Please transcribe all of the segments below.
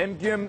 MQM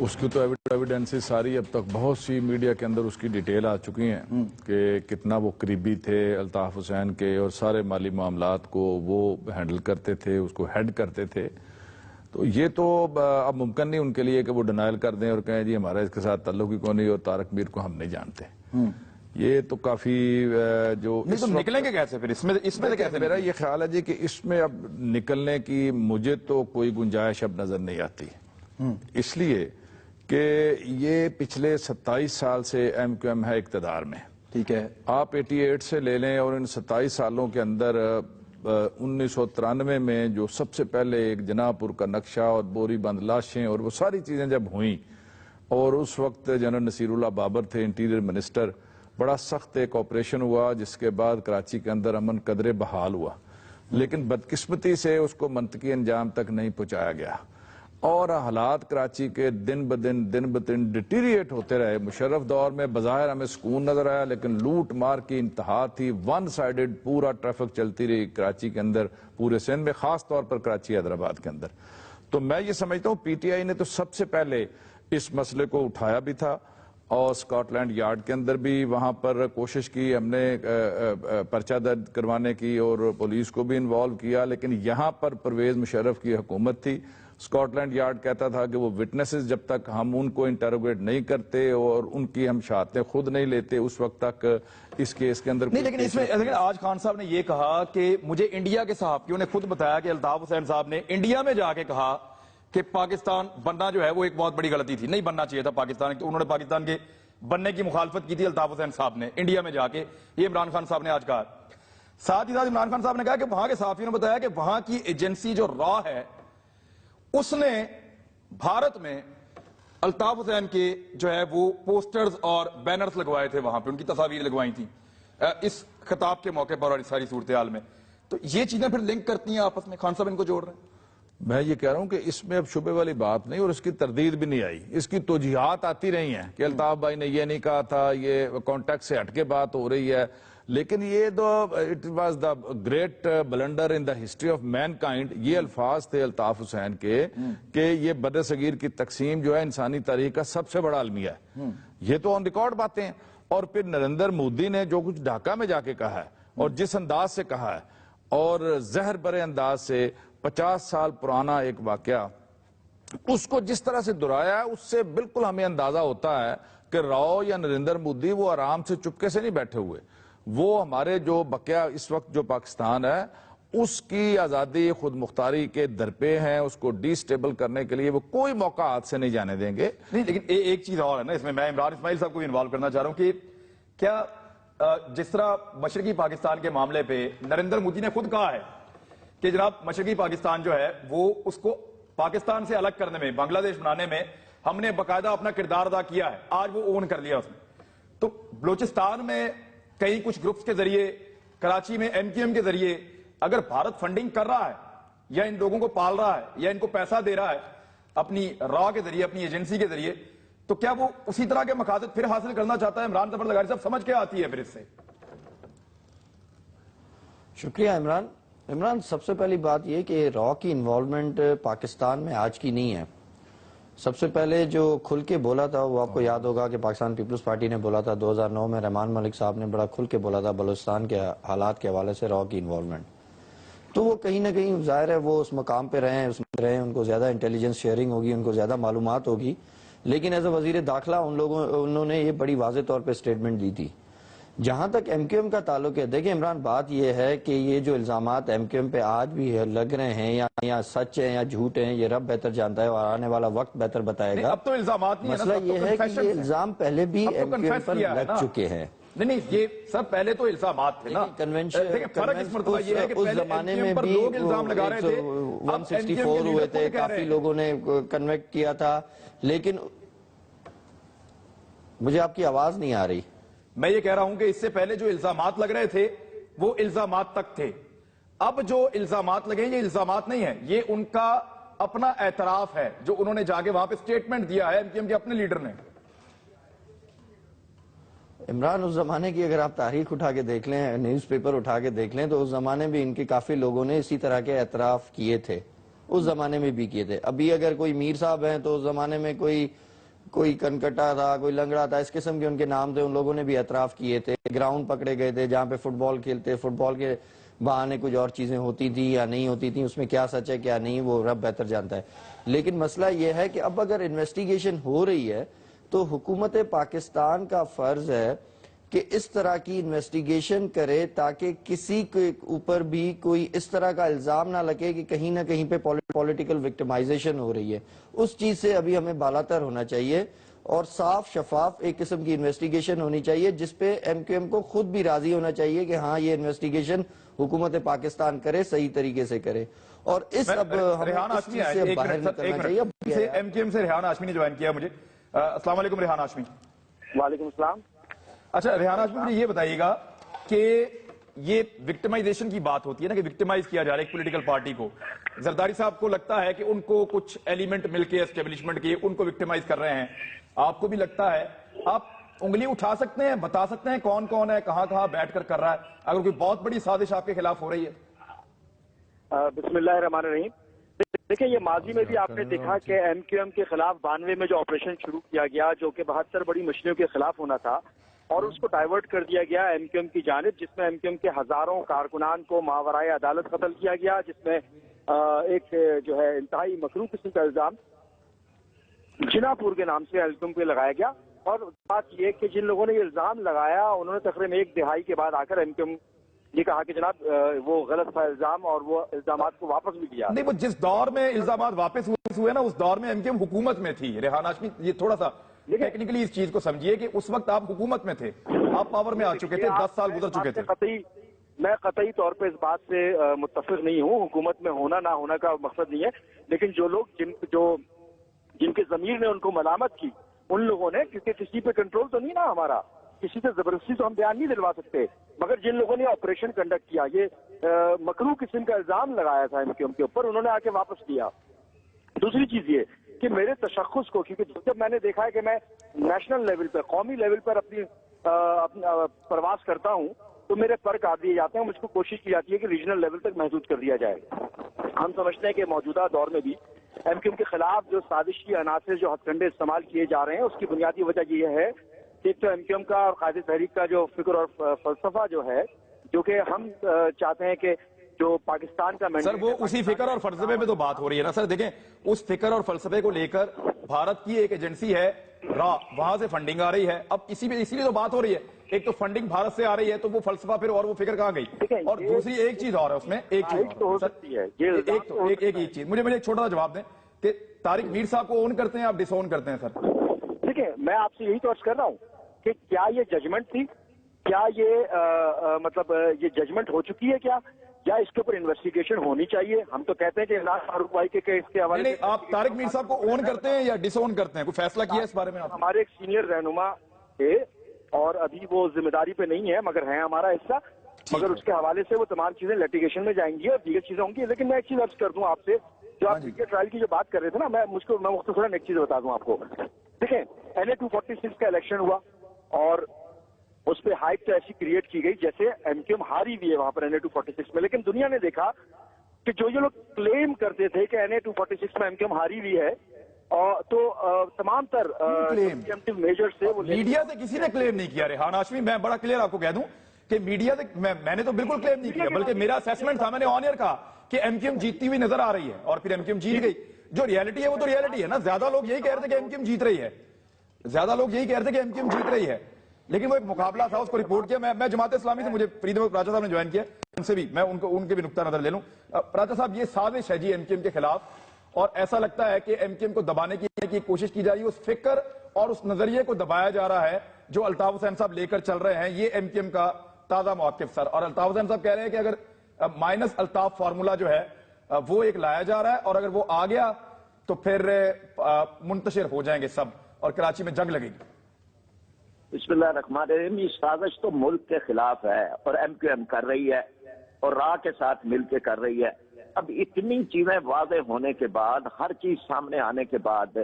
اس کی تو evidences ساری اب تک بہت سی میڈیا کے اندر اس کی ڈیٹیل آ چکی ہیں کہ کتنا وہ قریبی تھے الطاف حسین کے اور سارے مالی معاملات کو وہ ہینڈل کرتے تھے، اس کو ہیڈ کرتے تھے. تو یہ تو اب ممکن نہیں ان کے لیے کہ وہ ڈینائل کر دیں اور کہیں جی ہمارا اس کے ساتھ تعلق ہی کون نہیں اور طارق میر کو ہم نہیں جانتے. یہ تو کافی جو نکلیں گے کیسے پھر اس میں کیسے؟ میرا یہ خیال ہے جی کہ اس میں اب نکلنے کی مجھے تو کوئی گنجائش اب نظر نہیں آتی، اس لیے کہ یہ پچھلے 27 سال سے ایم کیو ایم ہے اقتدار میں. ٹھیک ہے، آپ 88 سے لے لیں اور ان 27 سالوں کے اندر 1993 میں جو سب سے پہلے ایک جناح پور کا نقشہ اور بوری بند لاشیں اور وہ ساری چیزیں جب ہوئیں، اور اس وقت جنرل نصیر اللہ بابر تھے انٹیریئر منسٹر، بڑا سخت ایک آپریشن ہوا جس کے بعد کراچی کے اندر امن قدرے بحال ہوا، لیکن بدقسمتی سے اس کو منطقی انجام تک نہیں پہنچایا گیا اور حالات کراچی کے دن بدن ڈیٹیریٹ ہوتے رہے. مشرف دور میں بظاہر ہمیں سکون نظر آیا لیکن لوٹ مار کی انتہا تھی، ون سائیڈڈ پورا ٹریفک چلتی رہی کراچی کے اندر، پورے سندھ میں، خاص طور پر کراچی حیدرآباد کے اندر. تو میں یہ سمجھتا ہوں پی ٹی آئی نے تو سب سے پہلے اس مسئلے کو اٹھایا بھی تھا اور اسکاٹ لینڈ یارڈ کے اندر بھی وہاں پر کوشش کی ہم نے پرچہ درج کروانے کی اور پولیس کو بھی انوالو کیا، لیکن یہاں پر پرویز مشرف کی حکومت تھی. اسکاٹ لینڈ یارڈ کہتا تھا کہ وہ وٹنسز جب تک ہم ان کو انٹروگیٹ نہیں کرتے اور ان کی ہم شہادتیں خود نہیں لیتے اس وقت تک اس کیس کے اندر نہیں. لیکن اس میں آج خان صاحب نے یہ کہا کہ مجھے انڈیا کے صحافیوں نے خود بتایا کہ الطاف حسین صاحب نے انڈیا میں جا کے کہا کہ پاکستان بننا جو ہے وہ ایک بہت بڑی غلطی تھی، نہیں بننا چاہیے تھا پاکستان. انہوں نے پاکستان کے بننے کی مخالفت کی تھی الطاف حسین صاحب نے انڈیا میں جا کے، یہ عمران خان صاحب نے آج کہا. ساتھ ہی ساتھ عمران خان صاحب نے کہا کہ وہاں کے صحافیوں نے بتایا کہ وہاں کی ایجنسی جو را ہے اس نے بھارت میں الطاف حسین کے جو ہے وہ پوسٹرز اور بینرز لگوائے تھے، وہاں پہ ان کی تصاویر لگوائی تھیں اس خطاب کے موقع پر اور اس ساری صورتحال میں. تو یہ چیزیں پھر لنک کرتی ہیں آپس میں، خان صاحب ان کو جوڑ رہے ہیں. میں یہ کہہ رہا ہوں کہ اس میں اب شبے والی بات نہیں اور اس کی تردید بھی نہیں آئی، اس کی توجیحات آتی رہی ہیں کہ الطاف بھائی نے یہ نہیں کہا تھا، یہ کانٹیکٹ سے ہٹ کے بات ہو رہی ہے، لیکن یہ it was the great blunder in the history of mankind. یہ الفاظ تھے الطاف حسین کے کہ یہ بر صغیر کی تقسیم جو ہے انسانی تاریخ کا سب سے بڑا المیہ ہے. یہ تو آن ریکارڈ باتیں ہیں. اور پھر نریندر مودی نے جو کچھ ڈھاکہ میں جا کے کہا ہے اور جس انداز سے کہا ہے اور زہر برے انداز سے 50 سال پرانا ایک واقعہ اس کو جس طرح سے دہرایا ہے، اس سے بالکل ہمیں اندازہ ہوتا ہے کہ راؤ یا نریندر مودی وہ آرام سے چپکے سے نہیں بیٹھے ہوئے، وہ ہمارے جو بقیہ اس وقت جو پاکستان ہے اس کی آزادی خود مختاری کے درپے ہیں، اس کو ڈی سٹیبل کرنے کے لیے وہ کوئی موقع ہاتھ سے نہیں جانے دیں گے. نہیں لیکن ایک چیز اور ہے نا اس میں عمران اسماعیل صاحب کو انوالو کرنا چاہ رہا ہوں کہ کیا جس طرح مشرقی پاکستان کے معاملے پہ نریندر مودی نے خود کہا ہے کہ جناب مشرقی پاکستان جو ہے وہ اس کو پاکستان سے الگ کرنے میں، بنگلہ دیش بنانے میں ہم نے باقاعدہ اپنا کردار ادا کیا ہے، آج وہ اون کر لیا اس میں. تو بلوچستان میں کئی کچھ گروپس کے ذریعے، کراچی میں ایم کیو ایم کے ذریعے اگر بھارت فنڈنگ کر رہا ہے یا ان لوگوں کو پال رہا ہے یا ان کو پیسہ دے رہا ہے اپنی را کے ذریعے، اپنی ایجنسی کے ذریعے، تو کیا وہ اسی طرح کے مقاصد پھر حاصل کرنا چاہتا ہے؟ عمران ظفر لغاری صاحب سمجھ کے آتی ہے پھر اس سے. شکریہ عمران. سب سے پہلی بات یہ کہ را کی انوالومنٹ پاکستان میں آج کی نہیں ہے. سب سے پہلے جو کھل کے بولا تھا وہ آپ کو یاد ہوگا کہ پاکستان پیپلز پارٹی نے بولا تھا 2009 میں، رحمان ملک صاحب نے بڑا کھل کے بولا تھا بلوچستان کے حالات کے حوالے سے را کی انوالومنٹ. تو وہ کہیں نہ کہیں ظاہر ہے وہ اس مقام پہ رہے ہیں، ان کو زیادہ انٹیلیجنس شیئرنگ ہوگی، ان کو زیادہ معلومات ہوگی، لیکن ایز اے وزیر داخلہ انہوں نے یہ بڑی واضح طور پہ سٹیٹمنٹ دی تھی. جہاں تک ایم کیو ایم کا تعلق ہے، دیکھیں عمران، بات یہ ہے کہ یہ جو الزامات ایم کیو ایم پہ آج بھی لگ رہے ہیں یا سچ ہیں یا جھوٹ ہیں، یہ رب بہتر جانتا ہے اور آنے والا وقت بہتر بتائے گا. اب تو الزامات نہیں، مسئلہ یہ ہے کہ یہ الزام پہلے بھی ایم کیو ایم پر لگ چکے ہیں. نہیں یہ سب پہلے تو الزامات تھے نا. فرق اس مرتبہ یہ ہے کہ اس زمانے میں بھی 164 ہوئے تھے، کافی لوگوں نے کنویکٹ کیا تھا، لیکن مجھے آپ کی آواز نہیں آ رہی. میں یہ کہہ رہا ہوں کہ اس سے پہلے جو الزامات لگ رہے تھے وہ الزامات تک تھے. اب جو الزامات لگے یہ الزامات نہیں ہیں، یہ ان کا اپنا اعتراف ہے جو انہوں نے جا کے وہاں پہ سٹیٹمنٹ دیا ہے ایم کیو ایم کے اپنے لیڈر نے. عمران، اس زمانے کی اگر آپ تاریخ اٹھا کے دیکھ لیں، نیوز پیپر اٹھا کے دیکھ لیں، تو اس زمانے بھی ان کے کافی لوگوں نے اسی طرح کے اعتراف کیے تھے. اس زمانے میں بھی کیے تھے. ابھی اگر کوئی میر صاحب ہیں تو اس زمانے میں کوئی کنکٹا تھا, کوئی لنگڑا تھا, اس قسم کے ان کے نام تھے, ان لوگوں نے بھی اعتراف کیے تھے. گراؤنڈ پکڑے گئے تھے جہاں پہ فٹ بال کھیلتے, فٹ بال کے بہانے کچھ اور چیزیں ہوتی تھی یا نہیں ہوتی تھیں, اس میں کیا سچ ہے کیا نہیں وہ رب بہتر جانتا ہے. لیکن مسئلہ یہ ہے کہ اب اگر انویسٹیگیشن ہو رہی ہے تو حکومت پاکستان کا فرض ہے کہ اس طرح کی انویسٹیگیشن کرے تاکہ کسی کے اوپر بھی کوئی اس طرح کا الزام نہ لگے کہ کہیں نہ کہیں پہ پولیٹیکل وکٹمائزیشن ہو رہی ہے. اس چیز سے ابھی ہمیں بالاتر ہونا چاہیے اور صاف شفاف ایک قسم کی انویسٹیگیشن ہونی چاہیے جس پہ ایم کیو ایم کو خود بھی راضی ہونا چاہیے کہ ہاں یہ انویسٹیگیشن حکومت پاکستان کرے, صحیح طریقے سے کرے. اور اس اب ریحان ہاشمی سے باہر نکلنا چاہیے. ایم کیو ایم سے ریحان ہاشمی نے جوائن کیا مجھے. السلام علیکم ریحان ہاشمی. وعلیکم السلام. اچھا ریحان ہاشمی مجھے یہ بتائیے گا کہ یہ وکٹمائزیشن کی بات ہوتی ہے نا کہ وکٹمائز کیا جا رہا ہے ایک پولیٹیکل پارٹی کو. زرداری صاحب کو لگتا ہے کہ ان کو کچھ ایلیمنٹ مل کے اسٹیبلشمنٹ کے ان کو وکٹمائز کر رہے ہیں, آپ کو بھی لگتا ہے؟ آپ انگلی اٹھا سکتے ہیں, بتا سکتے ہیں کون کون ہے, کہاں کہاں بیٹھ کر رہا ہے, اگر کوئی بہت بڑی سازش آپ کے خلاف ہو رہی ہے؟ بسم اللہ الرحمن الرحیم. دیکھیں یہ ماضی میں بھی آپ نے دیکھا کہ ایم کیو ایم کے خلاف 92 میں جو آپریشن شروع کیا گیا جو کہ 72 بڑی مچھلیوں کے خلاف ہونا تھا اور اس کو ڈائیورٹ کر دیا گیا ایم کیو ایم کی جانب, جس میں ایم کیو ایم کے ہزاروں کارکنان کو ماورائے عدالت قتل کیا گیا, جس میں ایک جو ہے انتہائی مکروہ قسم کا الزام جنا پور کے نام سے ایم کیو ایم پہ لگایا گیا. اور بات یہ کہ جن لوگوں نے یہ الزام لگایا انہوں نے تقریباً 1 دہائی کے بعد آ کر ایم کیو ایم یہ کہا کہ جناب وہ غلط تھا الزام اور وہ الزامات کو واپس بھی لیا. نہیں, وہ جس دور میں الزامات واپس ہوئے نا اس دور میں ایم کیو ایم حکومت میں تھی. ریحان ہاشمی یہ تھوڑا سا ٹیکنیکلی اس چیز کو سمجھیے کہ اس وقت آپ حکومت میں تھے, آپ پاور میں آ چکے تھے, 10 سال گزر چکے تھے. میں قطعی طور پہ اس بات سے متفق نہیں ہوں. حکومت میں ہونا نہ ہونا کا مقصد نہیں ہے, لیکن جو لوگ جن کے ضمیر نے ان کو ملامت کی ان لوگوں نے, کیونکہ کسی پہ کنٹرول تو نہیں نا ہمارا, کسی سے زبردستی تو ہم بیان نہیں دلوا سکتے, مگر جن لوگوں نے آپریشن کنڈکٹ کیا یہ مکروہ قسم کا الزام لگایا تھا ایم کیو ایم کے اوپر, انہوں نے آ کے واپس لیا. دوسری چیز یہ کہ میرے تشخص کو, کیونکہ جب میں نے دیکھا ہے کہ میں نیشنل لیول پر قومی لیول پر اپنی پرواز کرتا ہوں تو میرے پر کاٹ دیے جاتے ہیں, مجھ کو کوشش کی جاتی ہے کہ ریجنل لیول تک محدود کر دیا جائے. ہم سمجھتے ہیں کہ موجودہ دور میں بھی ایم کیو ایم کے خلاف جو سازشی عناصر جو ہتھ کنڈے استعمال کیے جا رہے ہیں اس کی بنیادی وجہ یہ ہے کہ ایک تو ایم کیو ایم کا اور قائد تحریک کا جو فکر اور فلسفہ جو ہے, جو کہ ہم چاہتے ہیں کہ جو پاکستان کا سر وہ اسی فکر اور فلسفے میں تو بات ہو رہی ہے نا سر. دیکھیں اس فکر اور فلسفے کو لے کر بھارت کی ایک ایجنسی ہے را, وہاں سے فنڈنگ آ رہی ہے. اب اسی لیے تو بات ہو رہی ہے, ایک تو فنڈنگ بھارت سے آ رہی ہے تو وہ فلسفہ پھر اور وہ فکر کہاں گئی. اور دوسری ایک چیز اور ہے اس میں, ایک چیز مجھے ایک چھوٹا سا جواب دیں کہ طارق میر صاحب کو اون کرتے ہیں آپ ڈس اون کرتے ہیں سر؟ دیکھیں میں آپ سے یہی تو عرض کر رہا ہوں کہ کیا یہ ججمنٹ تھی, کیا یہ مطلب یہ ججمنٹ ہو چکی ہے کیا, یا اس کے اوپر انویسٹیگیشن ہونی چاہیے. ہم تو کہتے ہیں کہ عمران فاروق بھائی کے کیس کے حوالے سے آپ طارق میر صاحب کو اون کرتے ہیں یا ڈس اون کرتے ہیں, کوئی فیصلہ کیا اس بارے میں؟ ہمارے ایک سینئر رہنما تھے اور ابھی وہ ذمہ داری پہ نہیں ہے مگر ہیں ہمارا حصہ, مگر اس کے حوالے سے وہ تمام چیزیں لیٹیگیشن میں جائیں گی اور دیگر چیزیں ہوں گی. لیکن میں ایک چیز عرض کر دوں آپ سے, جو آپ میڈیا ٹرائل کی جو بات کر رہے تھے نا, میں مختصراً ایک چیز بتا دوں آپ کو. دیکھیں NA 246 کا الیکشن ہوا اور اس پہ ہائپ تو ایسی کریٹ کی گئی جیسے ایم کیو ایم ہاری بھی ہے وہاں پر NA 246 میں, لیکن دنیا نے دیکھا کہ جو یہ لوگ کلیم کرتے تھے کہ NA 246 میں ایم کیو ایم ہاری بھی ہے تو تمام تر میجر سے میڈیا سے کسی نے کلیم نہیں کیا. ریحان ہاشمی میں بڑا کلیئر آپ کو کہہ دوں کہ میڈیا سے میں نے تو بالکل کلیم نہیں کیا, بلکہ میرا اسیسمنٹ تھا, میں نے آن ایئر کہا کہ ایم کیو ایم جیتتی ہوئی نظر آ رہی ہے اور پھر ایم کیو ایم جیت گئی. جو ریئلٹی ہے وہ تو ریئلٹی ہے نا. زیادہ لوگ یہی کہہ رہے تھے کہ ایم کیو ایم جیت رہی ہے, زیادہ لوگ یہی کہہ رہے تھے کہ ایم کیو ایم جیت رہی ہے, لیکن وہ ایک مقابلہ تھا, اس کو رپورٹ کیا. میں جماعت اسلامی سے, مجھے فریدم راجہ صاحب نے جوائن کیا, ان سے بھی میں ان کے بھی نقطہ نظر لے لوں. راجہ صاحب یہ سازش ہے جی ایم کیو ایم کے خلاف, اور ایسا لگتا ہے کہ ایم کیو ایم کو دبانے کی کوشش کی جا رہی ہے, اس فکر اور اس نظریے کو دبایا جا رہا ہے جو الطاف حسین صاحب لے کر چل رہے ہیں. یہ ایم کیو ایم کا تازہ موقف سر, اور الطاف حسین صاحب کہہ رہے ہیں کہ اگر مائنس الطاف فارمولا جو ہے وہ ایک لایا جا رہا ہے, اور اگر وہ آ گیا تو پھر منتشر ہو جائیں گے سب اور کراچی میں جنگ لگے گی. بسم اللہ الرحمن الرحیم. یہ سازش تو ملک کے خلاف ہے اور ایم کیو ایم کر رہی ہے اور راہ کے ساتھ مل کے کر رہی ہے. اب اتنی چیزیں واضح ہونے کے بعد, ہر چیز سامنے آنے کے بعد,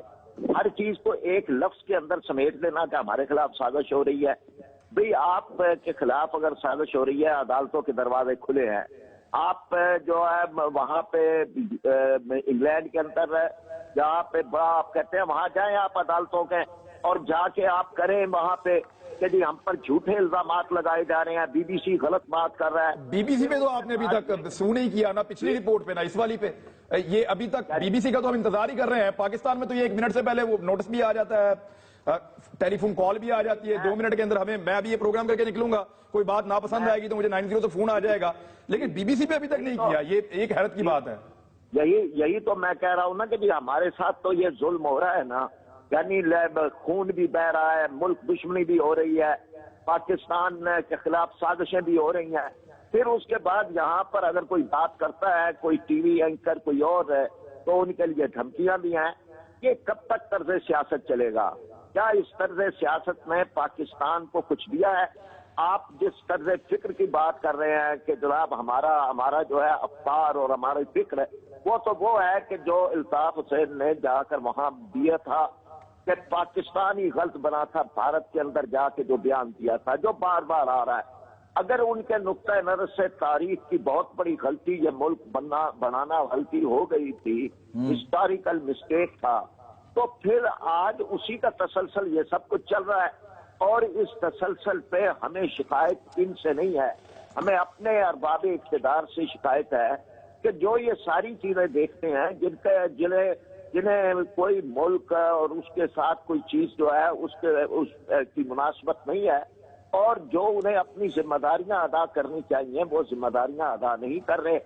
ہر چیز کو ایک لفظ کے اندر سمیٹ دینا کہ ہمارے خلاف سازش ہو رہی ہے. بھئی آپ کے خلاف اگر سازش ہو رہی ہے, عدالتوں کے دروازے کھلے ہیں, آپ جو ہے وہاں پہ انگلینڈ کے اندر جہاں پہ بڑا آپ کہتے ہیں وہاں جائیں آپ عدالتوں کے اور جا کے آپ کریں وہاں پہ کہ جی ہم پر جھوٹے الزامات لگائے جا رہے ہیں, بی بی سی غلط بات کر رہا ہے. بی بی سی پہ تو آپ نے ابھی تک سو نہیں کیا, نہ پچھلی رپورٹ پہ نہ اس والی پہ. یہ ابھی تک بی بی سی کا تو ہم انتظار ہی کر رہے ہیں. پاکستان میں تو یہ 1 منٹ سے پہلے وہ نوٹس بھی آ جاتا ہے, ٹیلی فون کال بھی آ جاتی ہے 2 منٹ کے اندر. ہمیں, میں ابھی یہ پروگرام کر کے نکلوں گا, کوئی بات ناپسند آئے گی تو مجھے 90 سے فون آ جائے گا, لیکن بی بی سی پہ ابھی تک نہیں کیا. یہ ایک حیرت کی بات ہے. یہی تو میں کہہ رہا ہوں نا کہ جی ہمارے ساتھ تو یہ ظلم ہو رہا ہے نا, یعنی خون بھی بہ رہا ہے, ملک دشمنی بھی ہو رہی ہے, پاکستان کے خلاف سازشیں بھی ہو رہی ہیں. پھر اس کے بعد یہاں پر اگر کوئی بات کرتا ہے, کوئی ٹی وی اینکر کوئی اور ہے, تو ان کے لیے دھمکیاں بھی ہیں. یہ کب تک طرز سیاست چلے گا؟ کیا اس طرز سیاست میں پاکستان کو کچھ دیا ہے؟ آپ جس طرز فکر کی بات کر رہے ہیں کہ جناب ہمارا جو ہے افکار اور ہماری فکر ہے, وہ ہے کہ جو الطاف حسین نے جا کر وہاں دیا تھا کہ پاکستان ہی غلط بنا تھا, بھارت کے اندر جا کے جو بیان دیا تھا, جو بار بار آ رہا ہے. اگر ان کے نقطۂ نظر سے تاریخ کی بہت بڑی غلطی, یہ ملک بنانا غلطی ہو گئی تھی, ہسٹوریکل مسٹیک تھا, تو پھر آج اسی کا تسلسل یہ سب کچھ چل رہا ہے. اور اس تسلسل پہ ہمیں شکایت ان سے نہیں ہے, ہمیں اپنے ارباب اقتدار سے شکایت ہے کہ جو یہ ساری چیزیں دیکھتے ہیں, جنہیں کوئی ملک اور اس کے ساتھ کوئی چیز جو ہے اس کی مناسبت نہیں ہے, اور جو انہیں اپنی ذمہ داریاں ادا کرنی چاہیے وہ ذمہ داریاں ادا نہیں کر رہے.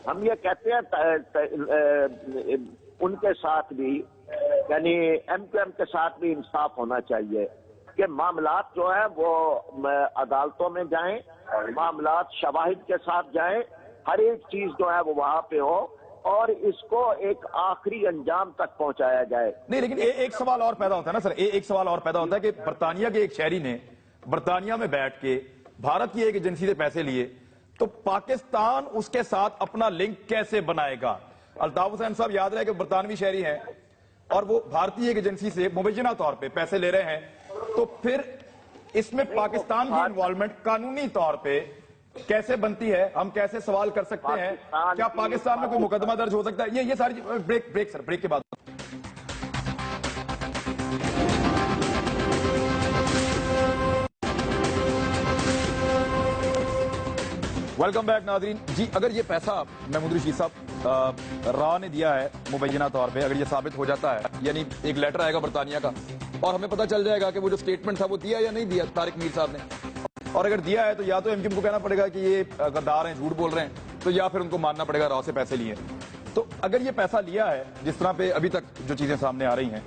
ہم یہ کہتے ہیں ان کے ساتھ بھی, یعنی ایم کیو ایم کے ساتھ بھی انصاف ہونا چاہیے کہ معاملات جو ہے وہ عدالتوں میں جائیں, معاملات شواہد کے ساتھ جائیں, ہر ایک چیز جو ہے وہ وہاں پہ ہو اور اس کو ایک آخری انجام تک پہنچایا جائے. نہیں, لیکن ایک سوال اور پیدا ہوتا ہے نا سر, ایک سوال اور پیدا ہوتا ہے کہ برطانیہ کے ایک شہری نے برطانیہ میں بیٹھ کے بھارت کی ایک ایجنسی سے پیسے لیے, تو پاکستان اس کے ساتھ اپنا لنک کیسے بنائے گا؟ الطاف حسین صاحب یاد رہے کہ برطانوی شہری ہیں اور وہ بھارتی ایک ایجنسی سے مبینہ طور پہ پیسے لے رہے ہیں, تو پھر اس میں پاکستان کی انوالومنٹ قانونی طور پہ کیسے بنتی ہے؟ ہم کیسے سوال کر سکتے ہیں؟ کیا پاکستان میں کوئی مقدمہ درج ہو سکتا ہے؟ یہ ساری بریک کے بعد. ویلکم بیک ناظرین. جی, اگر یہ پیسہ محمود رشید صاحب را نے دیا ہے مبینہ طور پہ, اگر یہ ثابت ہو جاتا ہے, یعنی ایک لیٹر آئے گا برطانیہ کا اور ہمیں پتہ چل جائے گا کہ وہ جو سٹیٹمنٹ تھا وہ دیا یا نہیں دیا طارق میر صاحب نے, اور اگر دیا ہے تو یا تو ایم کیو ایم کو کہنا پڑے گا کہ یہ غدار ہیں, جھوٹ بول رہے ہیں, تو یا پھر ان کو ماننا پڑے گا را سے پیسے لیے. تو اگر یہ پیسہ لیا ہے جس طرح پہ ابھی تک جو چیزیں سامنے آ رہی ہیں,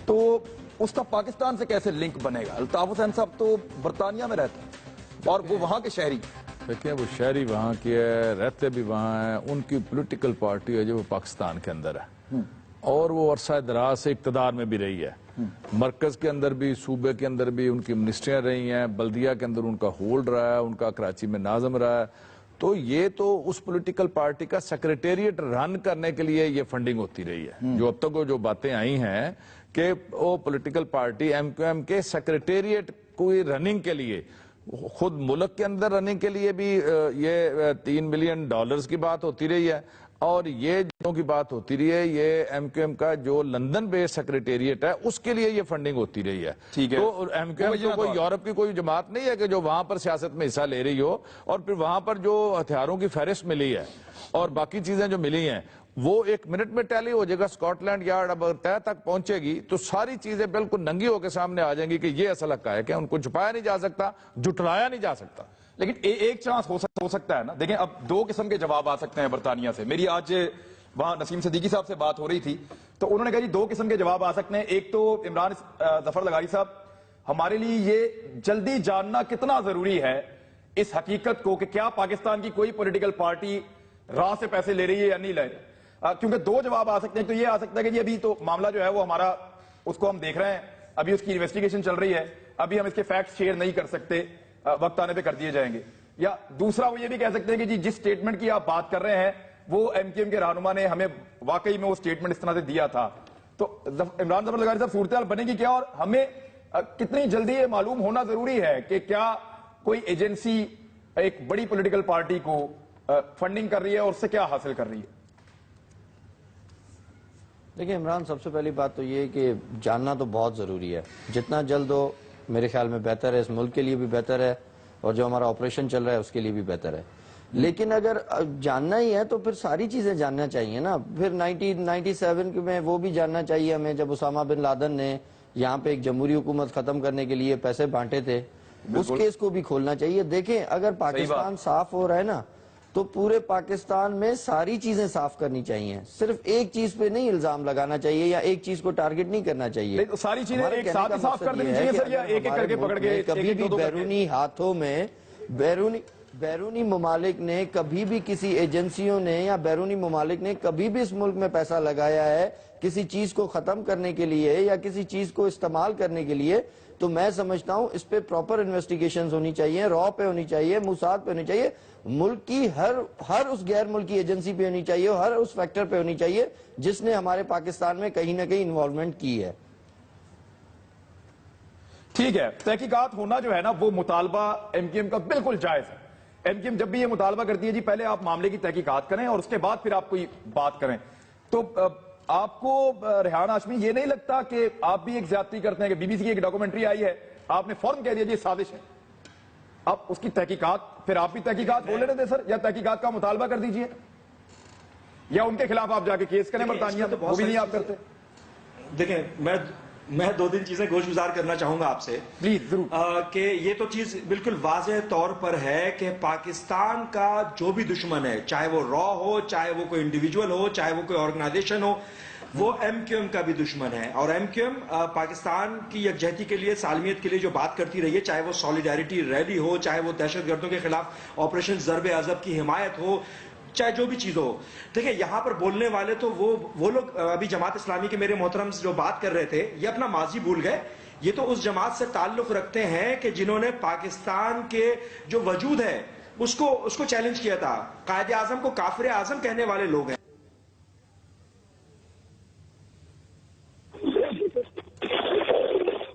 تو اس کا پاکستان سے کیسے لنک بنے گا؟ الطاف حسین صاحب تو برطانیہ میں رہتے ہیں اور وہ وہاں کے شہری. دیکھیں, وہ شہری وہاں کے ہے, رہتے بھی وہاں ہیں, ان کی پولیٹیکل پارٹی ہے جو وہ پاکستان کے اندر ہے, اور وہ عرصہ دراز سے اقتدار میں بھی رہی ہے, مرکز کے اندر بھی, صوبے کے اندر بھی ان کی منسٹریاں رہی ہیں, بلدیہ کے اندر ان کا ہولڈ رہا ہے, ان کا کراچی میں ناظم رہا ہے. تو یہ تو اس پولیٹیکل پارٹی کا سیکریٹریٹ رن کرنے کے لیے یہ فنڈنگ ہوتی رہی ہے. جو اب تک جو باتیں آئی ہیں کہ وہ political party M Q M کے سیکریٹریٹ کو رننگ کے لیے, خود ملک کے اندر رننگ کے لیے بھی یہ $3 ملین کی بات ہوتی رہی ہے, اور یہ جو کی بات ہوتی رہی ہے, یہ ایم کیو ایم کا جو لندن بیس سیکریٹریٹ ہے اس کے لیے یہ فنڈنگ ہوتی رہی ہے. تو ایم کیو ایم کوئی یورپ کی کوئی جماعت نہیں ہے کہ جو وہاں پر سیاست میں حصہ لے رہی ہو, اور پھر وہاں پر جو ہتھیاروں کی فہرست ملی ہے اور باقی چیزیں جو ملی ہیں وہ 1 منٹ میں ٹیلی ہو جائے گا. اسکاٹ لینڈ یارڈ اب طے تک پہنچے گی تو ساری چیزیں بالکل ننگی ہو کے سامنے آ جائیں گی کہ یہ اصل حق ہے کہ ان کو چھپایا نہیں جا سکتا, جھٹلایا نہیں جا سکتا. لیکن ایک چانس ہو سکتا ہے نا. دیکھیں, اب 2 قسم کے جواب آ سکتے ہیں برطانیہ سے. میری آج وہاں نسیم صدیقی صاحب سے بات ہو رہی تھی, تو انہوں نے کہا جی 2 قسم کے جواب آ سکتے ہیں. ایک تو عمران ظفر لغاری صاحب, ہمارے لیے یہ جلدی جاننا کتنا ضروری ہے اس حقیقت کو کہ کیا پاکستان کی کوئی پولیٹیکل پارٹی راہ سے پیسے لے رہی ہے یا نہیں لے رہی. کیونکہ 2 جواب آ سکتے ہیں. تو یہ آ سکتا ہے کہ جی ابھی تو معاملہ جو ہے وہ ہمارا, اس کو ہم دیکھ رہے ہیں, ابھی اس کی انویسٹیگیشن چل رہی ہے, ابھی ہم اس کے فیکٹس شیئر نہیں کر سکتے, وقت آنے پہ کر دیے جائیں گے. یا دوسرا وہ یہ بھی کہہ سکتے ہیں کہ جی جس سٹیٹمنٹ کی آپ بات کر رہے ہیں وہ ایم کیو ایم کے رہنما نے ہمیں واقعی میں وہ سٹیٹمنٹ اس طرح سے دیا تھا. تو عمران ظفر لغاری صاحب, صورتحال بنے گی کیا, اور ہمیں کتنی جلدی یہ معلوم ہونا ضروری ہے کہ کیا کوئی ایجنسی ایک بڑی پولیٹیکل پارٹی کو فنڈنگ کر رہی ہے اور اس سے کیا حاصل کر رہی ہے؟ دیکھیں عمران، سب سے پہلی بات تو یہ کہ جاننا تو بہت ضروری ہے، جتنا جلد ہو میرے خیال میں بہتر ہے، اس ملک کے لیے بھی بہتر ہے اور جو ہمارا آپریشن چل رہا ہے اس کے لیے بھی بہتر ہے۔ لیکن اگر جاننا ہی ہے تو پھر ساری چیزیں جاننا چاہیے نا۔ پھر 1997 میں وہ بھی جاننا چاہیے ہمیں، جب اسامہ بن لادن نے یہاں پہ ایک جمہوری حکومت ختم کرنے کے لیے پیسے بانٹے تھے، اس کیس کو بھی کھولنا چاہیے۔ دیکھیں اگر پاکستان صاف ہو رہا ہے نا تو پورے پاکستان میں ساری چیزیں صاف کرنی چاہیے، صرف ایک چیز پہ نہیں الزام لگانا چاہیے یا ایک چیز کو ٹارگٹ نہیں کرنا چاہیے۔ ساری چیزیں ایک ساتھ ہی صاف کر دینی چاہیے سر، یا ایک ایک کر کے پکڑ کے کبھی بھی بیرونی ہاتھوں میں بیرونی ممالک نے کبھی بھی کسی ایجنسیوں نے یا بیرونی ممالک نے کبھی بھی اس ملک میں پیسہ لگایا ہے کسی چیز کو ختم کرنے کے لیے یا کسی چیز کو استعمال کرنے کے لیے، تو میں سمجھتا ہوں اس پہ پراپر انویسٹیگیشنز ہونی چاہیے، را پہ ہونی چاہیے، موساد پہ ہونی چاہیے، ملک کی ہر اس غیر ملکی ایجنسی پہ ہونی چاہیے، ہر اس فیکٹر پہ ہونی چاہیے جس نے ہمارے پاکستان میں کہیں نہ کہیں انوالومنٹ کی ہے۔ ٹھیک ہے، تحقیقات ہونا جو ہے نا وہ مطالبہ ایم کیو ایم کا بالکل جائز ہے۔ ایم کیو ایم جب بھی یہ مطالبہ کرتی ہے جی پہلے آپ معاملے کی تحقیقات کریں اور اس کے بعد پھر آپ کوئی بات کریں۔ تو آپ کو ریحان ہاشمی یہ نہیں لگتا کہ آپ بھی ایک زیادتی کرتے ہیں کہ بی بی سی کی ایک ڈاکومنٹری آئی ہے، آپ نے فوراً کہہ دیا جی سازش ہے، اب اس کی تحقیقات پھر آپ بھی تحقیقات ہو لینے دیں سر، یا تحقیقات کا مطالبہ کر دیجئے یا ان کے خلاف آپ جا کے کیس کریں برطانیہ میں، وہ بھی نہیں آپ کرتے۔ دیکھیں میں دو دن چیزیں گوش گزار کرنا چاہوں گا آپ سے پلیز ضرور، کہ یہ تو چیز بالکل واضح طور پر ہے کہ پاکستان کا جو بھی دشمن ہے، چاہے وہ را ہو، چاہے وہ کوئی انڈیویجول ہو، چاہے وہ کوئی آرگنائزیشن ہو، وہ ایم کیو ایم کا بھی دشمن ہے۔ اور ایم کیو ایم پاکستان کی یکجہتی کے لیے، سالمیت کے لیے جو بات کرتی رہی ہے، چاہے وہ سولیڈیرٹی ریلی ہو، چاہے وہ دہشت گردوں کے خلاف آپریشن ضرب عضب کی حمایت ہو، چاہے جو بھی چیز ہو۔ دیکھیں یہاں پر بولنے والے تو وہ لوگ ابھی جماعت اسلامی کے میرے محترم جو بات کر رہے تھے، یہ اپنا ماضی بھول گئے۔ یہ تو اس جماعت سے تعلق رکھتے ہیں کہ جنہوں نے پاکستان کے جو وجود ہے اس کو چیلنج کیا تھا، قائد اعظم کو کافر اعظم کہنے والے لوگ ہیں۔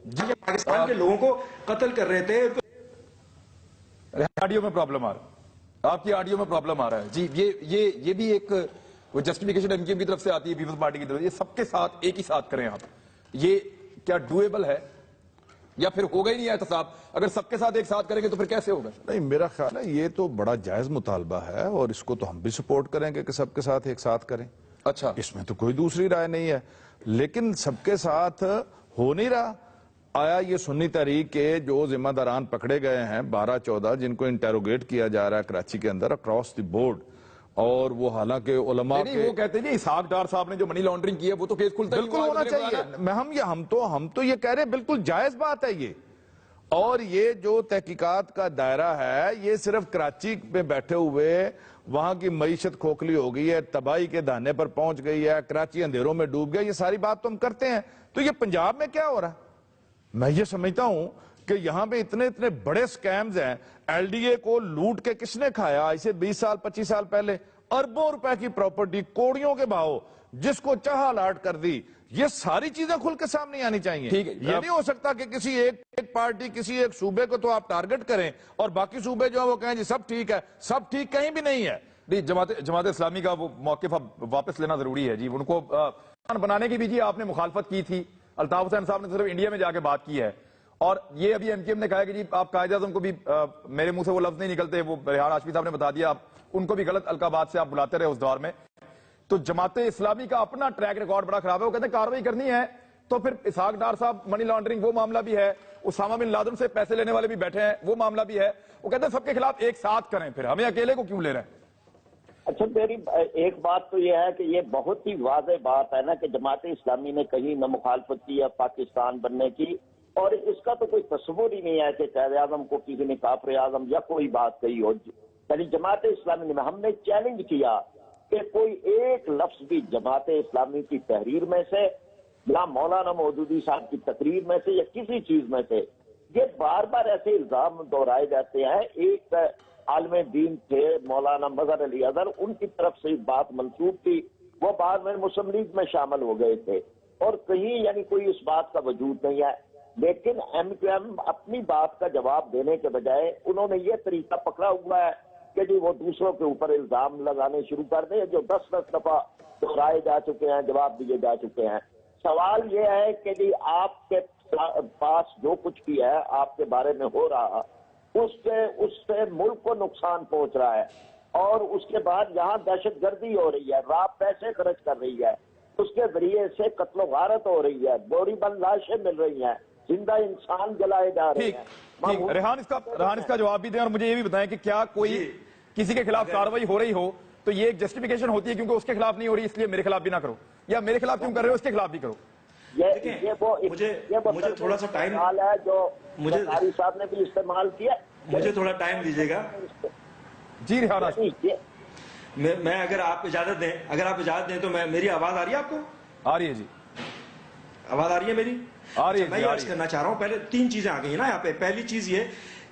جی پاکستان کے لوگوں کو قتل کر رہے تھے۔ آڈیو میں پرابلم آ رہا ہے، آپ کی آڈیو میں پرابلم آ رہا ہے جی۔ یہ بھی ایک جسٹیفیکیشن ایم کیو ایم کی طرف سے آتی ہے، پیپلز پارٹی کی طرف، یہ سب کے ساتھ ایک ہی ساتھ کریں آپ، یہ کیا ڈویبل ہے یا پھر ہوگا ہی نہیں احتساب؟ اگر سب کے ساتھ ایک ساتھ کریں گے تو پھر کیسے ہوگا؟ نہیں، میرا خیال ہے یہ تو بڑا جائز مطالبہ ہے اور اس کو تو ہم بھی سپورٹ کریں گے کہ سب کے ساتھ ایک ساتھ کریں۔ اچھا، اس میں تو کوئی دوسری رائے نہیں ہے، لیکن سب کے ساتھ ہو نہیں رہا۔ آیا یہ سنی تحریک کے جو ذمہ داران پکڑے گئے ہیں 12-14 جن کو انٹیروگیٹ کیا جا رہا ہے کراچی کے اندر اکراس دی بورڈ، اور وہ حالانکہ علماء کے، وہ کہتے ہیں جی اسحاق ڈار صاحب نے جو منی لانڈرنگ کی ہے وہ تو کیس کھلتا بالکل ہونا چاہیے۔ ہم تو یہ کہہ رہے ہیں بالکل جائز بات ہے یہ۔ اور یہ جو تحقیقات کا دائرہ ہے یہ صرف کراچی میں بیٹھے ہوئے وہاں کی معیشت کھوکھلی ہو گئی ہے، تباہی کے دہانے پر پہنچ گئی ہے، کراچی اندھیروں میں ڈوب گیا، یہ ساری بات تو ہم کرتے ہیں۔ تو یہ پنجاب میں کیا ہو رہا ہے؟ میں یہ سمجھتا ہوں کہ یہاں پہ اتنے بڑے سکیمز ہیں، ایل ڈی اے کو لوٹ کے کس نے کھایا؟ اسے 20 سال 25 سال پہلے اربوں روپے کی پراپرٹی کوڑیوں کے بھاؤ جس کو چاہا لاٹ کر دی، یہ ساری چیزیں کھل کے سامنے آنی چاہیے۔ یہ نہیں ہو سکتا کہ کسی ایک پارٹی کسی ایک صوبے کو تو آپ ٹارگٹ کریں اور باقی صوبے جو ہیں وہ کہیں جی سب ٹھیک ہے، سب ٹھیک کہیں بھی نہیں ہے۔ جماعت اسلامی کا وہ موقف اب واپس لینا ضروری ہے جی، ان کو بنانے کی بھی جی آپ نے مخالفت کی تھی، الطاف حسین صاحب نے صرف انڈیا میں جا کے بات کی ہے، اور یہ ابھی ایم کیو ایم نے کہا کہ جی آپ قائد اعظم کو بھی، میرے منہ سے وہ لفظ نہیں نکلتے، وہ ریحان ہاشمی صاحب نے بتا دیا، آپ ان کو بھی غلط القابات سے آپ بلاتے رہے اس دور میں۔ تو جماعت اسلامی کا اپنا ٹریک ریکارڈ بڑا خراب ہے، وہ کہتے ہیں کارروائی کرنی ہے تو پھر اسحاق ڈار صاحب منی لانڈرنگ وہ معاملہ بھی ہے، اسامہ بن لادن سے پیسے لینے والے بھی بیٹھے ہیں وہ معاملہ بھی ہے، وہ کہتے ہیں سب کے خلاف ایک ساتھ کریں، پھر ہمیں اکیلے کو کیوں لے رہے ہیں؟ اچھا میری ایک بات تو یہ ہے کہ یہ بہت ہی واضح بات ہے نا کہ جماعت اسلامی نے کہیں نہ مخالفت کی ہے پاکستان بننے کی، اور اس کا تو کوئی تصور ہی نہیں ہے کہ قائد اعظم کو کسی نے کافر اعظم یا کوئی بات کہی ہو۔ یعنی جماعت اسلامی نے، ہم نے چیلنج کیا کہ کوئی ایک لفظ بھی جماعت اسلامی کی تحریر میں سے یا مولانا مودودی صاحب کی تقریر میں سے یا کسی چیز میں سے، یہ بار بار ایسے الزام دہرائے جاتے ہیں۔ ایک عالم دین تھے مولانا مظہر علی اظہر، ان کی طرف سے بات منسوب تھی، وہ بعد میں مسلم لیگ میں شامل ہو گئے تھے، اور کہیں یعنی کوئی اس بات کا وجود نہیں ہے۔ لیکن ایم کیو ایم اپنی بات کا جواب دینے کے بجائے انہوں نے یہ طریقہ پکڑا ہوا ہے کہ جی وہ دوسروں کے اوپر الزام لگانے شروع کر دیں جو 10 دفعہ دہرائے جا چکے ہیں، جواب دیے جا چکے ہیں۔ سوال یہ ہے کہ جی آپ کے پاس جو کچھ بھی ہے آپ کے بارے میں ہو رہا، اس سے ملک کو نقصان پہنچ رہا ہے، اور اس کے بعد یہاں دہشت گردی ہو رہی ہے، رات پیسے خرچ کر رہی ہے، اس کے ذریعے سے قتل و غارت ہو رہی ہے، بوری بند لاشیں مل رہی ہیں، زندہ انسان جلائے جا رہے ٹھیک ہیں۔ ریحان اس کا جواب بھی دیں، اور مجھے یہ بھی بتائیں کہ کیا کوئی کسی کے خلاف کاروائی ہو رہی ہو تو یہ ایک جسٹیفیکیشن ہوتی ہے کیونکہ اس کے خلاف نہیں ہو رہی اس لیے میرے خلاف بھی نہ کرو، یا میرے خلاف کیوں کر رہے ہو اس کے خلاف بھی کرو؟ مجھے تھوڑا سا ٹائم ہے جو قاری صاحب نے بھی استعمال کیا، مجھے تھوڑا ٹائم دیجیے گا جی ریحان، میں اگر آپ اجازت دیں تو میری آواز آ رہی ہے آپ کو؟ آ رہی ہے جی، آواز آ رہی ہے میری؟ آ رہی ہے، میں یہ عرض کرنا چاہ رہا ہوں، پہلے 3 چیزیں آ گئی ہیں نا یہاں پہ۔ پہلی چیز یہ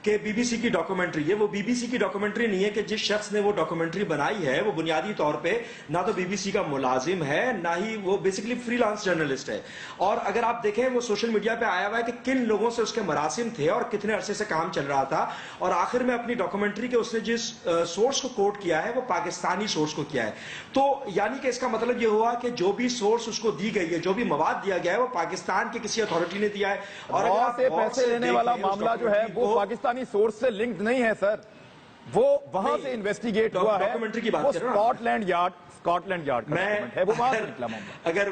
کہ بی بی سی کی ڈاکومنٹری ہے، وہ بی بی سی کی ڈاکومنٹری نہیں ہے کہ جس شخص نے وہ ڈاکومنٹری بنائی ہے وہ بنیادی طور پہ نہ تو بی بی سی کا ملازم ہے، نہ ہی وہ بیسیکلی فری لانس جرنلسٹ ہے۔ اور اگر آپ دیکھیں وہ سوشل میڈیا پہ آیا ہوا ہے کہ کن لوگوں سے اس کے مراسم تھے اور کتنے عرصے سے کام چل رہا تھا، اور آخر میں اپنی ڈاکومنٹری کے اس نے جس سورس کو کوٹ کیا ہے وہ پاکستانی سورس کو کیا ہے۔ تو یعنی کہ اس کا مطلب یہ ہوا کہ جو بھی سورس اس کو دی گئی ہے، جو بھی مواد دیا گیا ہے وہ پاکستان کی کسی اتھارٹی نے دیا ہے، اور اگر آپ پیسے لینے والا معاملہ جو ہے وہ پاکستانی سورس سے لنکڈ نہیں ہے سر، وہ وہاں سے انویسٹیگیٹ ہوا ہے، ڈاکومنٹری کی بات وہ کر رہا ہوں۔ اسکاٹ لینڈ یارڈ ہے، وہ وہاں سے نکلا معاملہ۔ اگر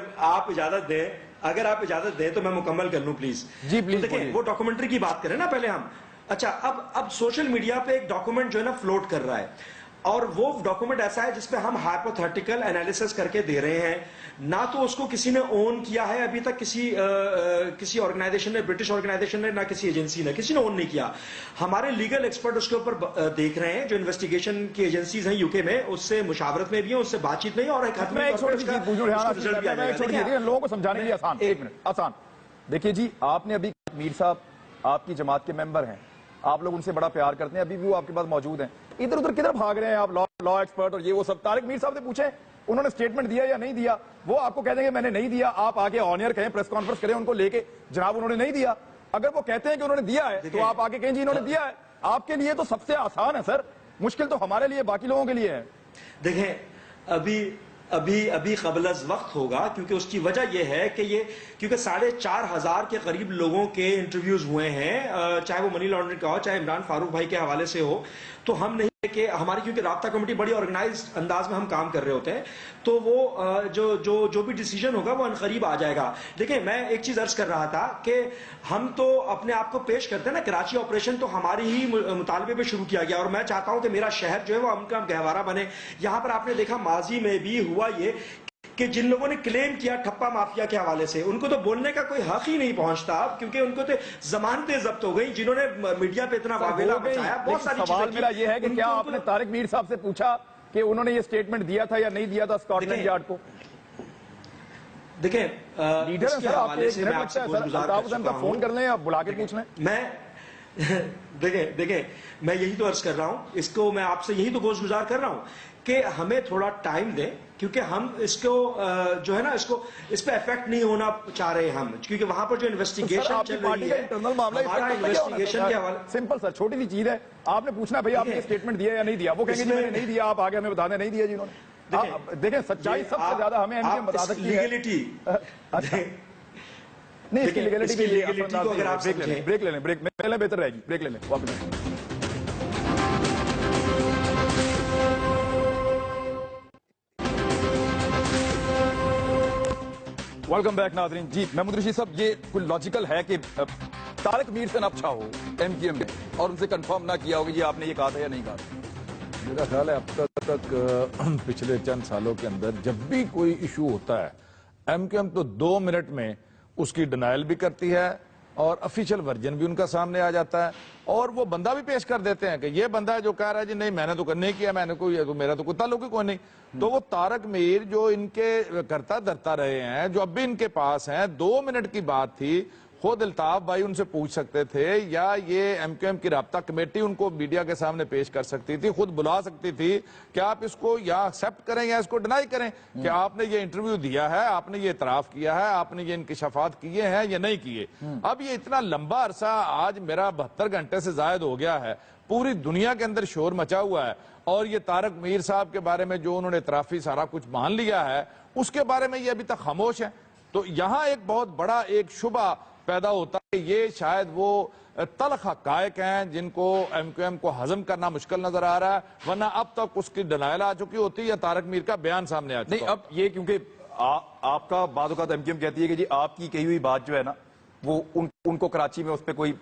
آپ اجازت دیں تو میں مکمل کر لوں پلیز۔ جی پلیز، دیکھیں وہ ڈاکومنٹری کی بات کریں نا پہلے ہم۔ اچھا اب سوشل میڈیا پہ ایک ڈاکومنٹ جو ہے نا فلوٹ کر رہا ہے، اور وہ ڈاکومنٹ ایسا ہے جس پہ ہم ہائپوتھیٹیکل انالیسس کر کے دے رہے ہیں، نہ تو اس کو کسی نے اون کیا ہے ابھی تک، کسی آرگنائزیشن نے، برٹش آرگنائزیشن نے، نہ کسی ایجنسی نے، کسی نے اون نہیں کیا۔ ہمارے لیگل ایکسپرٹ اس کے اوپر دیکھ رہے ہیں، جو انویسٹیگیشن کی ایجنسیز ہیں UK میں، اس سے مشاورت میں بھی ہیں، اس سے بات چیت میں ہیں، اور ایک حتمی طور پر اس کا رزلٹ بھی آ جائے گا۔ لوگوں کو سمجھانے کے لیے آسان، ایک منٹ آسان دیکھیے جی، آپ نے ابھی میر صاحب آپ کی جماعت کے ممبر ہیں، آپ لوگ ان سے بڑا پیار کرتے ہیں، ابھی بھی وہ آپ کے پاس موجود ہیں، ادھر ادھر کدھر بھاگ رہے ہیں آپ؟ لا ایکسپرٹ اور یہ وہ سب، طارق میر صاحب سے پوچھیں انہوں نے سٹیٹمنٹ دیا یا نہیں دیا، وہ آپ کو کہہ دیں گے میں نے نہیں دیا، آپ آگے آن ایئر کہیں، پریس کانفرنس کریں ان کو لے کے، جناب انہوں نے نہیں دیا۔ اگر وہ کہتے ہیں کہ انہوں نے دیا ہے تو آپ آگے کہیں جی انہوں نے دیا ہے۔ آپ کے لیے تو سب سے آسان ہے سر، مشکل تو ہمارے لیے باقی لوگوں کے لیے ہے۔ دیکھیں ابھی قبل از وقت ہوگا، کیونکہ اس کی وجہ یہ ہے کہ کیونکہ 4,500 کے قریب لوگوں کے انٹرویوز ہوئے ہیں، چاہے وہ منی لانڈرنگ کا ہو، چاہے عمران فاروق بھائی کے حوالے سے ہو، تو ہم نہیں کہ ہماری کیونکہ رابطہ کمیٹی بڑی آرگنائزڈ انداز میں ہم کام کر رہے ہوتے ہیں، تو وہ جو بھی ڈیسیجن ہوگا وہ عنقریب آ جائے گا۔ دیکھیں میں ایک چیز عرض کر رہا تھا کہ ہم تو اپنے آپ کو پیش کرتے ہیں نا، کراچی آپریشن تو ہماری ہی مطالبے پہ شروع کیا گیا، اور میں چاہتا ہوں کہ میرا شہر جو ہے وہ امن کا گہوارہ بنے۔ یہاں پر آپ نے دیکھا ماضی میں بھی ہوا یہ کہ جن لوگوں نے کلیم کیا ٹھپا مافیا کے حوالے سے، ان کو تو بولنے کا کوئی حق ہی نہیں پہنچتا، کیونکہ ان کو تو ضمانتیں ضبط ہو گئی۔ جنہوں نے میڈیا پہ اتنا واویلا مچایا، بہت ساری چیزیں، سوال میرا یہ ہے کہ کیا آپ نے طارق میر صاحب سے پوچھا کہ انہوں نے یہ سٹیٹمنٹ دیا تھا یا نہیں دیا تھا اسکاٹ لینڈ یارڈ کو؟ دیکھیں لیڈر ہیں سر آپ کے، میں آپ سے الطاف حسین کا فون کر لیں یا بلا کے پوچھ لیں۔ دیکھیں میں یہی تو عرض کر رہا ہوں، اس کو میں آپ سے یہی تو گوش گزار کر رہا ہوں کہ ہمیں تھوڑا ٹائم دیں، کیونکہ ہم اس کو جو ہے نا اس پہ افیکٹ نہیں ہونا چاہ رہے ہم، کیونکہ وہاں پر جو انویسٹیگیشن چل رہی ہے ہمارا انویسٹیگیشن کے حوالے، سمپل سر، چھوٹی سی چیز ہے، آپ نے پوچھنا بھائی آپ نے اسٹیٹمنٹ دیا یا نہیں دیا، وہ کہیں گے میں نے نہیں دیا، آپ آگے ہمیں بتا دیں نہیں دیا جنہوں نے۔ دیکھیں سچائی سب سے زیادہ ہمیں MKM بتا سکتی ہے، نہیں اس کی لیگلٹی کے لیے بریک لے لیں، پہلے بہتر رہے گی، بریک لے لیں واپس۔ ویلکم بیک ناظرین۔ جی محمود رشید صاحب، یہ کوئی لاجیکل ہے کہ طارق میر سے نپچھا ہو MKM میں اور ان سے کنفرم نہ کیا ہوگا یہ آپ نے یہ کہا تھا یا نہیں کہا تھا؟ میرا خیال ہے اب تک پچھلے چند سالوں کے اندر جب بھی کوئی ایشو ہوتا ہے MKM تو 2 منٹ میں اس کی ڈینائل بھی کرتی ہے اور افیشل ورژن بھی ان کا سامنے آ جاتا ہے، اور وہ بندہ بھی پیش کر دیتے ہیں کہ یہ بندہ ہے جو کہہ رہا ہے جی نہیں میں نے تو نہیں کیا، میں نے میرا تو کوئی تعلق ہی کوئی نہیں۔ تو وہ طارق میر جو ان کے کرتا دھرتا رہے ہیں، جو اب بھی ان کے پاس ہیں، 2 منٹ کی بات تھی، خود الطاف بھائی ان سے پوچھ سکتے تھے یا یہ ایم کیو ایم کی رابطہ کمیٹی ان کو میڈیا کے سامنے پیش کر سکتی تھی, خود بلا سکتی تھی کہ آپ اس کو یا ایکسپٹ کریں یا اس کو ڈینائی کریں کہ آپ نے یہ انٹرویو دیا ہے, آپ نے یہ اعتراف کیا ہے, آپ نے یہ انکشافات کیے ہیں یا نہیں کیے. اب یہ اتنا لمبا عرصہ, آج میرا 72 گھنٹے سے زائد ہو گیا ہے, پوری دنیا کے اندر شور مچا ہوا ہے, اور یہ طارق میر صاحب کے بارے میں جو انہوں نے اعترافی سارا کچھ مان لیا ہے اس کے بارے میں یہ ابھی تک خاموش ہیں. تو یہاں ایک بہت بڑا ایک شبہ پیدا ہوتا ہے کہ یہ شاید وہ تلخ حقائق ہیں جن کو ایم کیو ایم کو ہضم کرنا مشکل نظر آ رہا ہے, ورنہ اب تک اس کی ڈنائل آ چکی ہوتی یا طارق میر کا بیان سامنے آ چکا. نہیں, اب یہ کیونکہ آپ کا بعض اوقات ایم کیو ایم کہتی ہے کہ جی آپ کی کہی ہوئی بات جو ہے نا وہ ان کو کراچی میں اس پہ کوئی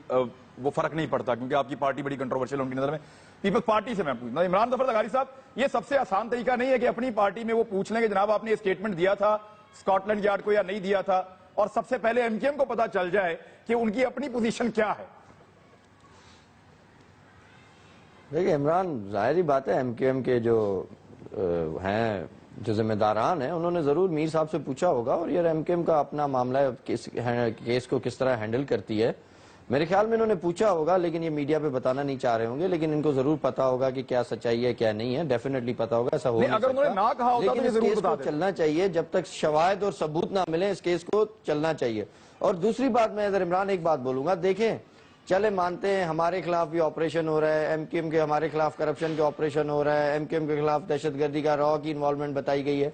وہ فرق نہیں پڑتا کیونکہ آپ کی پارٹی بڑی کنٹروورشل ہے ان کی نظر میں. پیپلز پارٹی سے میں پوچھنا, عمران ظفر زرگاری صاحب, یہ سب سے آسان طریقہ نہیں ہے کہ اپنی پارٹی میں وہ پوچھ لیں کہ جناب آپ نے یہ اسٹیٹمنٹ دیا تھا اسکاٹ لینڈ یارڈ کو یا نہیں دیا تھا, اور سب سے پہلے ایم کیو ایم کو پتا چل جائے کہ ان کی اپنی پوزیشن کیا ہے. دیکھیں عمران, ظاہری بات ہے ایم کیو ایم کے جو ہیں جو ذمہ داران ہیں انہوں نے ضرور میر صاحب سے پوچھا ہوگا, اور یہ ایم کیو ایم کا اپنا معاملہ ہے, کیس کو کس طرح ہینڈل کرتی ہے, میرے خیال میں انہوں نے پوچھا ہوگا, لیکن یہ میڈیا پہ بتانا نہیں چاہ رہے ہوں گے, لیکن ان کو ضرور پتا ہوگا کہ کیا سچائی ہے کیا نہیں ہے, ڈیفینیٹلی پتا ہوگا, ایسا ہو نہیں سکتا. لیکن اس کیس کو چلنا چاہیے جب تک شواہد اور ثبوت نہ ملے, اس کیس کو چلنا چاہیے. اور دوسری بات میں اگر عمران ایک بات بولوں گا, دیکھیں چلے مانتے ہیں ہمارے خلاف بھی آپریشن ہو رہا ہے, ایم کیو ایم کے ہمارے خلاف کرپشن کے آپریشن ہو رہا ہے, ایم کیو ایم کے خلاف دہشت گردی کا را کی انوالومنٹ بتائی گئی ہے.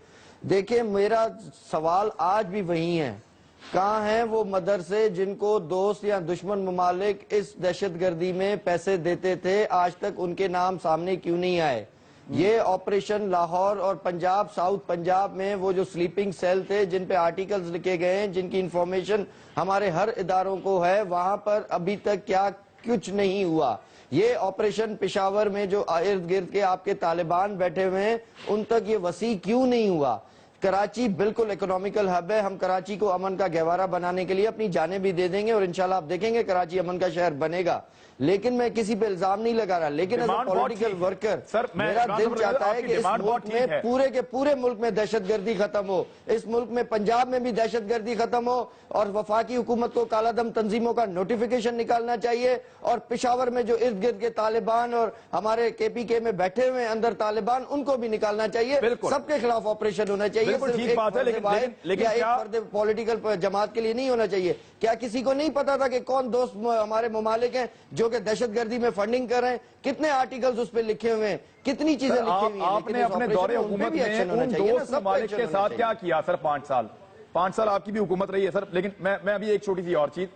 دیکھیں میرا سوال آج بھی وہی ہے, کہاں ہیں وہ مدرسے جن کو دوست یا دشمن ممالک اس دہشت گردی میں پیسے دیتے تھے, آج تک ان کے نام سامنے کیوں نہیں آئے؟ یہ آپریشن لاہور اور پنجاب, ساؤتھ پنجاب میں وہ جو سلیپنگ سیل تھے جن پہ آرٹیکلز لکھے گئے ہیں, جن کی انفارمیشن ہمارے ہر اداروں کو ہے, وہاں پر ابھی تک کیا کچھ نہیں ہوا. یہ آپریشن پشاور میں جو ارد گرد کے آپ کے طالبان بیٹھے ہوئے ہیں ان تک یہ وسیع کیوں نہیں ہوا؟ کراچی بالکل اکنامیکل ہب ہے, ہم کراچی کو امن کا گہوارہ بنانے کے لیے اپنی جانیں بھی دے دیں گے, اور انشاءاللہ آپ دیکھیں گے کراچی امن کا شہر بنے گا. لیکن میں کسی پہ الزام نہیں لگا رہا, لیکن ایز اے پولیٹیکل ورکر میرا دل چاہتا ہے کہ اس ملک میں پورے کے پورے ملک میں دہشت گردی ختم ہو, اس ملک میں پنجاب میں بھی دہشت گردی ختم ہو, اور وفاقی حکومت کو کالا دم تنظیموں کا نوٹیفیکیشن نکالنا چاہیے, اور پشاور میں جو ارد گرد کے طالبان اور ہمارے کے پی کے میں بیٹھے ہوئے اندر طالبان, ان کو بھی نکالنا چاہیے. سب کے خلاف آپریشن ہونا چاہیے, فرد پولیٹیکل جماعت کے لیے نہیں ہونا چاہیے. کیا کسی کو نہیں پتا تھا کہ کون دوست ہمارے ممالک ہیں جو کہ دہشت گردی میں فنڈنگ کر رہے ہیں, کتنے آرٹیکلز اس پہ لکھے ہوئے ہیں, کتنی چیزیں لکھی ہوئی ہیں. آپ نے اپنے دور حکومت میں ان دوست ممالک کے ساتھ کیا کیا سر؟ 5 سال آپ کی بھی حکومت رہی ہے سر. لیکن میں ابھی ایک چھوٹی سی اور چیز,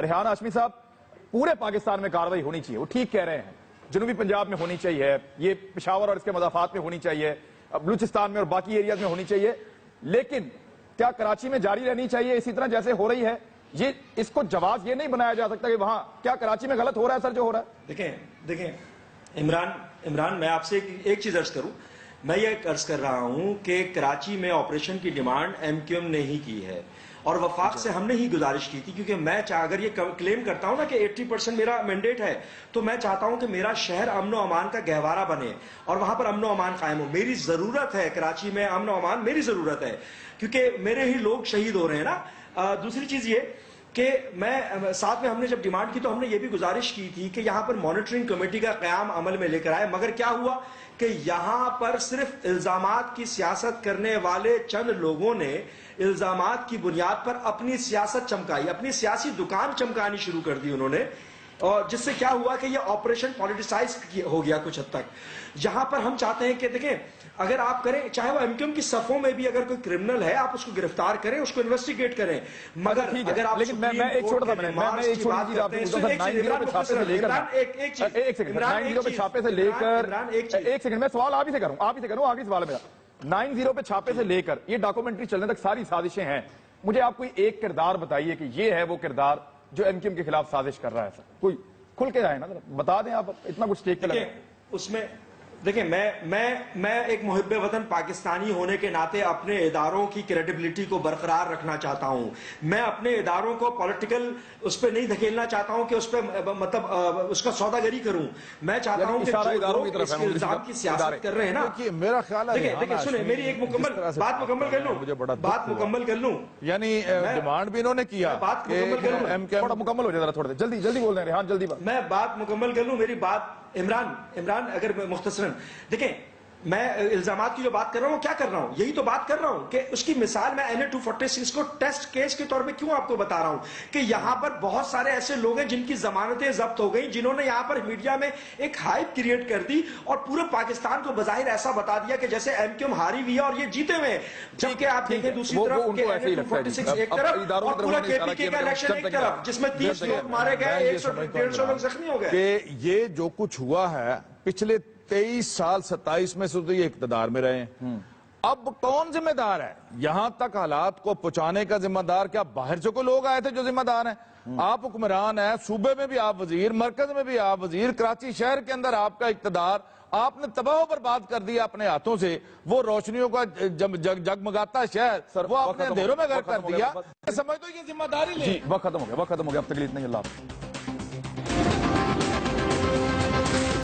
ریحان ہاشمی صاحب, پورے پاکستان میں کارروائی ہونی چاہیے, وہ ٹھیک کہہ رہے ہیں, جنوبی پنجاب میں ہونی چاہیے, یہ پشاور اور اس کے مضافات میں ہونی چاہیے, بلوچستان میں اور باقی ایریاز میں ہونی چاہیے, لیکن کیا کراچی میں جاری رہنی چاہیے اسی طرح جیسے ہو رہی ہے؟ یہ اس کو جواز یہ نہیں بنایا جا سکتا کہ وہاں کیا کراچی میں غلط ہو رہا ہے سر جو ہو رہا ہے؟ دیکھیں عمران, میں آپ سے ایک چیز عرض کروں. میں یہ عرض کر رہا ہوں کہ کراچی میں آپریشن کی ڈیمانڈ ایم کیو ایم نے ہی کی ہے, اور وفاق سے ہم نے ہی گزارش کی تھی, کیونکہ میں اگر یہ کلیم کرتا ہوں نا کہ 80% میرا مینڈیٹ ہے, تو میں چاہتا ہوں کہ میرا شہر امن و امان کا گہوارہ بنے اور وہاں پر امن و امان قائم ہو. میری ضرورت ہے کراچی میں امن و امان, میری ضرورت ہے, کیونکہ میرے ہی لوگ شہید ہو رہے ہیں نا. دوسری چیز یہ کہ میں ساتھ میں ہم نے جب ڈیمانڈ کی تو ہم نے یہ بھی گزارش کی تھی کہ یہاں پر مانیٹرنگ کمیٹی کا قیام عمل میں لے کر آئے, مگر کیا ہوا کہ یہاں پر صرف الزامات کی سیاست کرنے والے چند لوگوں نے الزامات کی بنیاد پر اپنی سیاست چمکائی, اپنی سیاسی دکان چمکانی شروع کر دی انہوں نے, اور جس سے کیا ہوا کہ یہ آپریشن پولیٹیسائز ہو گیا کچھ حد تک. یہاں پر ہم چاہتے ہیں کہ دیکھیں, اگر آپ کریں, چاہے وہ ایم کیو ایم کی صفوں میں بھی اگر کوئی کرمنل ہے آپ اس کو گرفتار کریں, اس کو انویسٹیگیٹ کریں, مگر اگر آپ لیکن میں ایک چھوٹا سیکنڈ میں سوال آپ ہی سے کروں, آخری سوال ہے میرا. 9-0 پہ چھاپے سے لے کر یہ ڈاکومنٹری چلنے تک ساری سازشیں ہیں, مجھے آپ کوئی ایک کردار بتائیے کہ یہ ہے وہ کردار جو ایم کیو ایم کے خلاف سازش کر رہا ہے سر, کوئی کھل کے جائے نا, بتا دیں آپ, اتنا کچھ ٹیک پہ لگے. اس میں دیکھیں میں ایک محب وطن پاکستانی ہونے کے ناطے اپنے اداروں کی کریڈیبلٹی کو برقرار رکھنا چاہتا ہوں. میں اپنے اداروں کو پولیٹیکل اس پہ نہیں دھکیلنا چاہتا ہوں کہ اس پہ مطلب اس کا سوداگری کروں. میں چاہتا ہوں کہ جو لوگ اس الزام کی سیاست کر رہے ہیں نا, میرا خیال ہے دیکھیں سنیں میری ایک بات مکمل کر لوں. یعنی ڈیمانڈ بھی انہوں نے کیا, بات مکمل کر لوں, تھوڑا مکمل ہو جائے ذرا, تھوڑا جلدی جلدی بول رہے ہیں ریحان, جلدی بات. میں بات مکمل کر لوں. میری بات عمران اگر مختصراً دیکھیں, میں الزامات کی جو بات کر رہا ہوں وہ کیا کر رہا ہوں, یہی تو بات کر رہا ہوں کہ اس کی مثال میں NA-246 کو ٹیسٹ کیس کے طور پہ کیوں آپ کو بتا رہا ہوں کہ یہاں پر بہت سارے ایسے لوگ ہیں جن کی ضمانتیں ضبط ہو گئیں, جنہوں نے یہاں پر میڈیا میں ایک ہائپ کریٹ کر دی اور پورے پاکستان کو بظاہر ایسا بتا دیا کہ جیسے MQM ہاری ہوئی ہے اور یہ جیتے ہوئے ہیں, جبکہ آپ دیکھیں دوسری طرف کہ NA-246 ایک طرف اور پورا KPK کا الیکشن ایک طرف, جس میں 30 لوگ مارے گئے, 100-150 لوگ زخمی ہو گئے. کہ یہ جو کچھ ہوا ہے پچھلے 23 سال 27 میں سے تو یہ اقتدار میں رہے ہیں. اب کون ذمہ دار ہے یہاں تک حالات کو پہنچانے کا؟ ذمہ دار کیا باہر سے کوئی لوگ آئے تھے جو ذمہ دار ہیں؟ آپ حکمران ہیں, صوبے میں بھی آپ وزیر, مرکز میں بھی آپ وزیر, کراچی شہر کے اندر آپ کا اقتدار, آپ نے تباہ و برباد کر دیا اپنے ہاتھوں سے. وہ روشنیوں کا جگمگاتا شہر وہ اپنے اندھیروں میں غرق کر دیا. سمجھ تو یہ ذمہ داری لیں. وقت ختم ہو گیا, اب تک اتنا ہی. اللہ حافظ.